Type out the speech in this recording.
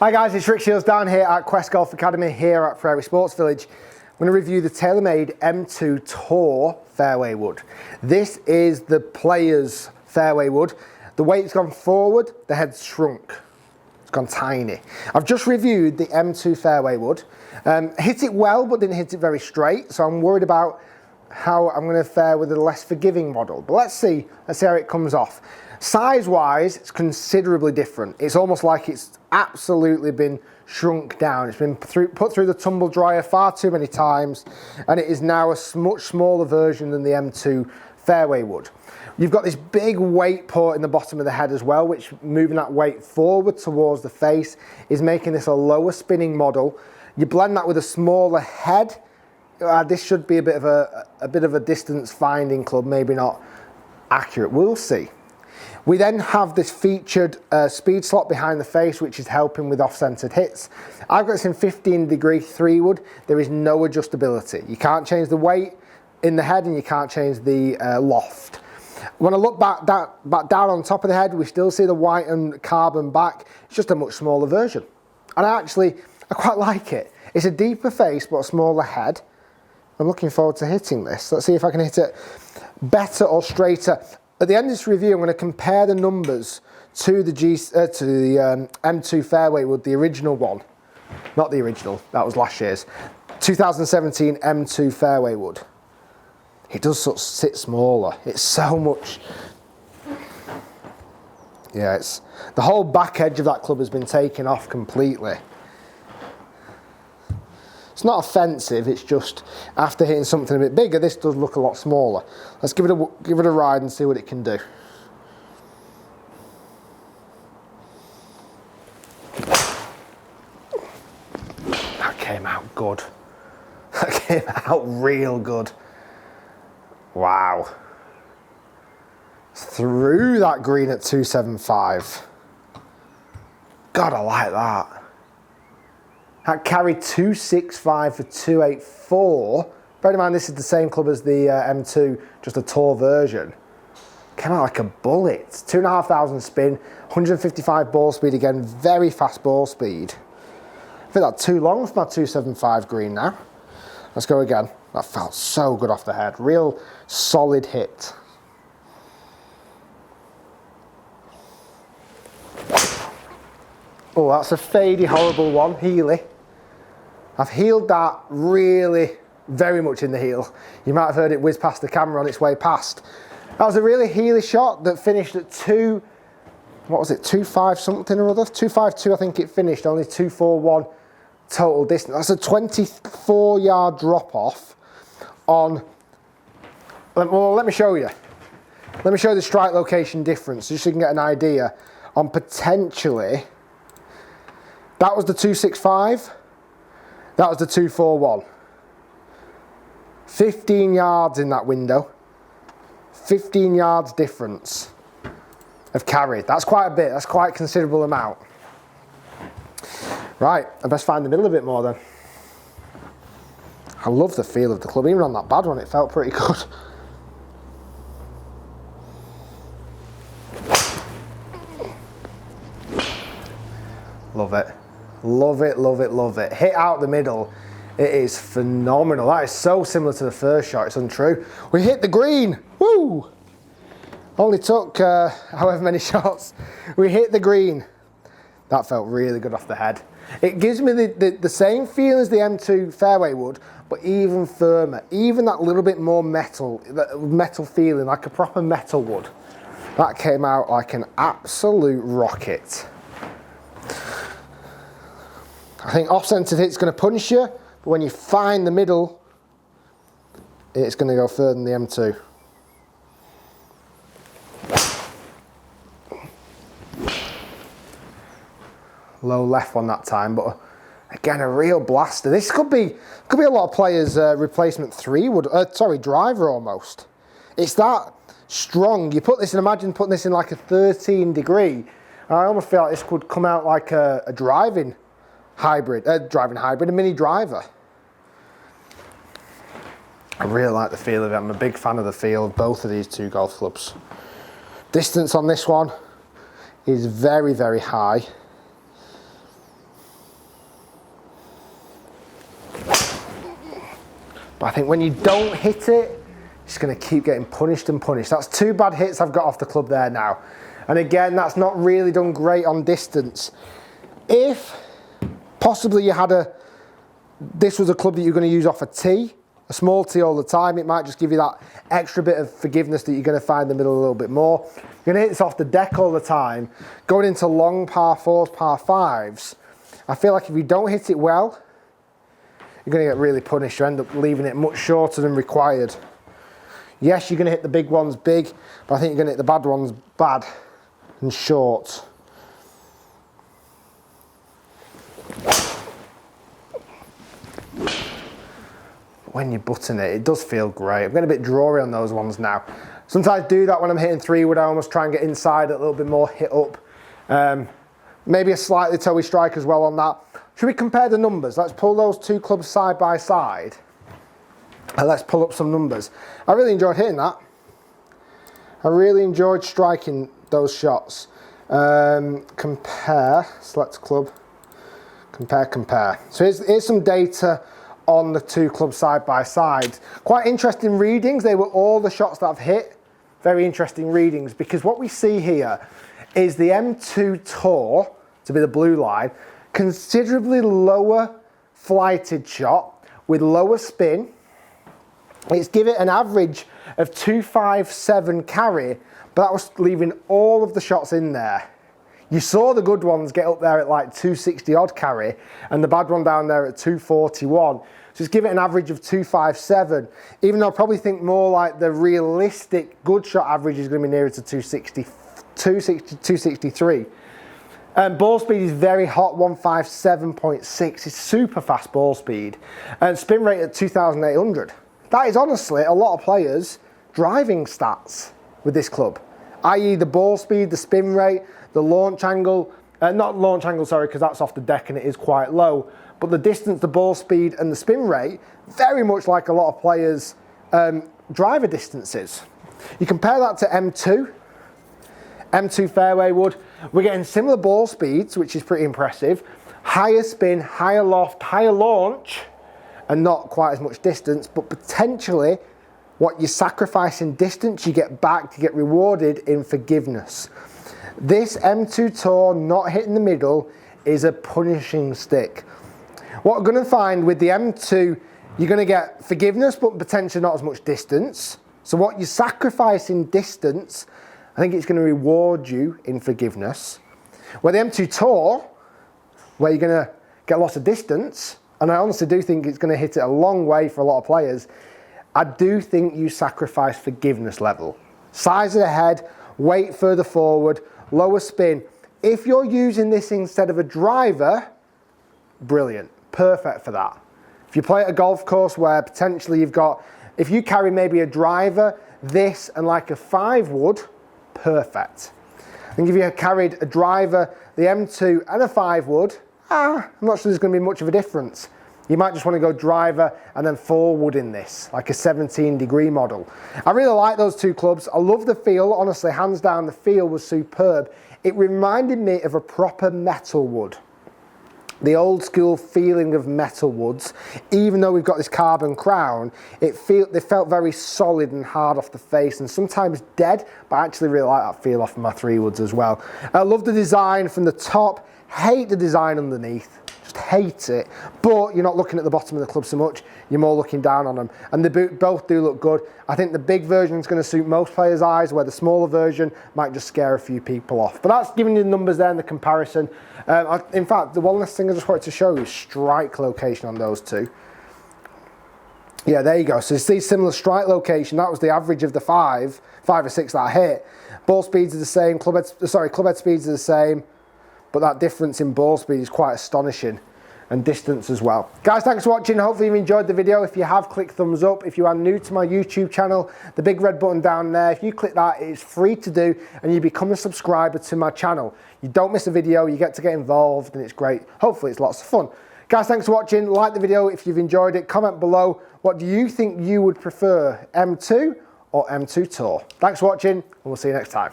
Hi guys, it's Rick Shiels down here at Quest Golf Academy here at Fairway Sports Village. I'm going to review the Taylormade M2 Tour fairway wood. This is the player's fairway wood. The weight's gone forward, the head's shrunk. It's gone tiny. I've just reviewed the M2 fairway wood. Hit it well, but didn't hit it very straight, so I'm worried about how I'm going to fare with the less forgiving model. But let's see how it comes off. Size-wise, it's considerably different. It's almost like it's absolutely been shrunk down. It's been put through the tumble dryer far too many times, and it is now a much smaller version than the M2 fairway wood. You've got this big weight port in the bottom of the head as well, which moving that weight forward towards the face is making this a lower spinning model. You blend that with a smaller head. This should be a bit of a distance finding club, maybe not accurate. We'll see. We then have this featured speed slot behind the face, which is helping with off-centered hits. I've got this in 15° 3 wood. There is no adjustability. You can't change the weight in the head and you can't change the loft. When I look back down on top of the head, we still see the white and carbon back. It's just a much smaller version. And I quite like it. It's a deeper face, but a smaller head. I'm looking forward to hitting this. Let's see if I can hit it better or straighter. At the end of this review, I'm going to compare the numbers to the M2 fairway wood, the original one. Not the original, that was last year's. 2017 M2 fairway wood. It does sort of sit smaller. It's so much. Yeah, the whole back edge of that club has been taken off completely. It's not offensive, it's just after hitting something a bit bigger, this does look a lot smaller. Let's give it a ride and see what it can do. That came out good. That came out real good. Wow. Through that green at 275. God, I like that. That carried 265 for 284. Bear in mind, this is the same club as the M2, just a tour version. Came out like a bullet. 2,500 spin, 155 ball speed again, very fast ball speed. I think that's too long for my 275 green now. Let's go again. That felt so good off the head. Real solid hit. Oh, that's a fadey, horrible one, Healy. I've heeled that really, very much in the heel. You might have heard it whiz past the camera on its way past. That was a really Healy shot that finished at 2.5 something or other? 2.52 I think it finished, only 2.41 total distance. That's a 24-yard drop off on, well, let me show you. Let me show you the strike location difference just so you can get an idea on potentially. That was the 265, that was the 241. 15 yards in that window, 15 yards difference of carry. That's quite a bit, that's quite a considerable amount. Right, I best find the middle a bit more then. I love the feel of the club, even on that bad one it felt pretty good. Love it. Love it, love it, love it. Hit out the middle, it is phenomenal. That is so similar to the first shot, it's untrue. We hit the green, woo! Only took however many shots. We hit the green. That felt really good off the head. It gives me the same feel as the M2 fairway wood, but even firmer. Even that little bit more metal feeling, like a proper metal wood. That came out like an absolute rocket. I think off-centered hit's going to punish you, but when you find the middle, it's going to go further than the M2. Low left one that time, but again, a real blaster. This could be a lot of players' replacement driver almost. It's that strong. You put this in, imagine putting this in like a 13°. I almost feel like this could come out like a driving hybrid, a mini driver. I really like the feel of it. I'm a big fan of the feel of both of these two golf clubs. Distance on this one is very, very high. But I think when you don't hit it, it's going to keep getting punished and punished. That's 2 bad hits I've got off the club there now. And again, that's not really done great on distance. If possibly you had this was a club that you're going to use off a tee, a small tee all the time, it might just give you that extra bit of forgiveness that you're going to find in the middle a little bit more. You're going to hit this off the deck all the time, going into long par 4s, par 5s. I feel like if you don't hit it well, you're going to get really punished. You end up leaving it much shorter than required. Yes, you're going to hit the big ones big, but I think you're going to hit the bad ones bad and short. When you button it, it does feel great. I'm getting a bit drawy on those ones now. Sometimes I do that when I'm hitting 3-wood. I almost try and get inside a little bit more, hit up. Maybe a slightly toey strike as well on that. Should we compare the numbers? Let's pull those 2 clubs side by side. And let's pull up some numbers. I really enjoyed hitting that. I really enjoyed striking those shots. Compare, select club, compare. So here's some data on the 2 clubs side by side. Quite interesting readings. They were all the shots that I've hit. Very interesting readings, because what we see here is the M2 Tour, to be the blue line, considerably lower flighted shot with lower spin. It's given an average of 257 carry, but that was leaving all of the shots in there. You saw the good ones get up there at like 260 odd carry, and the bad one down there at 241. So it's given an average of 257, even though I probably think more like the realistic good shot average is going to be nearer to 263. Ball speed is very hot, 157.6. It's super fast ball speed. And spin rate at 2,800. That is honestly a lot of players' driving stats with this club, i.e. the ball speed, the spin rate, the launch angle, not launch angle, sorry, because that's off the deck and it is quite low, but the distance, the ball speed and the spin rate, very much like a lot of players' driver distances. You compare that to M2 fairway wood, we're getting similar ball speeds, which is pretty impressive, higher spin, higher loft, higher launch, and not quite as much distance, but potentially what you sacrifice in distance, you get back to get rewarded in forgiveness. This M2 Tour not hitting the middle is a punishing stick. What we're going to find with the M2, you're going to get forgiveness, but potentially not as much distance. So what you sacrifice in distance, I think it's going to reward you in forgiveness. Where the M2 Tour, where you're going to get lots of distance, and I honestly do think it's going to hit it a long way for a lot of players, I do think you sacrifice forgiveness level. Size of the head, weight further forward, lower spin. If you're using this instead of a driver, brilliant, perfect for that. If you play at a golf course where potentially you've got, if you carry maybe a driver, this and like a 5-wood, perfect. I think if you carried a driver, the M2 and a 5-wood, I'm not sure there's going to be much of a difference. You might just want to go driver and then 4-wood in this, like a 17-degree model. I really like those 2 clubs. I love the feel, honestly, hands down, the feel was superb. It reminded me of a proper metal wood. The old school feeling of metal woods, even though we've got this carbon crown, they felt very solid and hard off the face and sometimes dead, but I actually really like that feel off of my 3-woods as well. I love the design from the top, hate the design underneath. Hate it, but you're not looking at the bottom of the club so much, you're more looking down on them, and they both do look good. I think the big version is going to suit most players' eyes, where the smaller version might just scare a few people off. But that's giving you the numbers there and the comparison. In fact, the one last thing I just wanted to show you is strike location on those 2. Yeah, there you go. So you see similar strike location. That was the average of the 5 or 6 that I hit. Ball speeds are the same, club head speeds are the same, but that difference in ball speed is quite astonishing, and distance as well. Guys, thanks for watching. Hopefully you've enjoyed the video. If you have, click thumbs up. If you are new to my YouTube channel, the big red button down there, if you click that, it is free to do, and you become a subscriber to my channel. You don't miss a video, you get to get involved, and it's great. Hopefully it's lots of fun. Guys, thanks for watching. Like the video if you've enjoyed it. Comment below, what do you think you would prefer, M2 or M2 Tour? Thanks for watching, and we'll see you next time.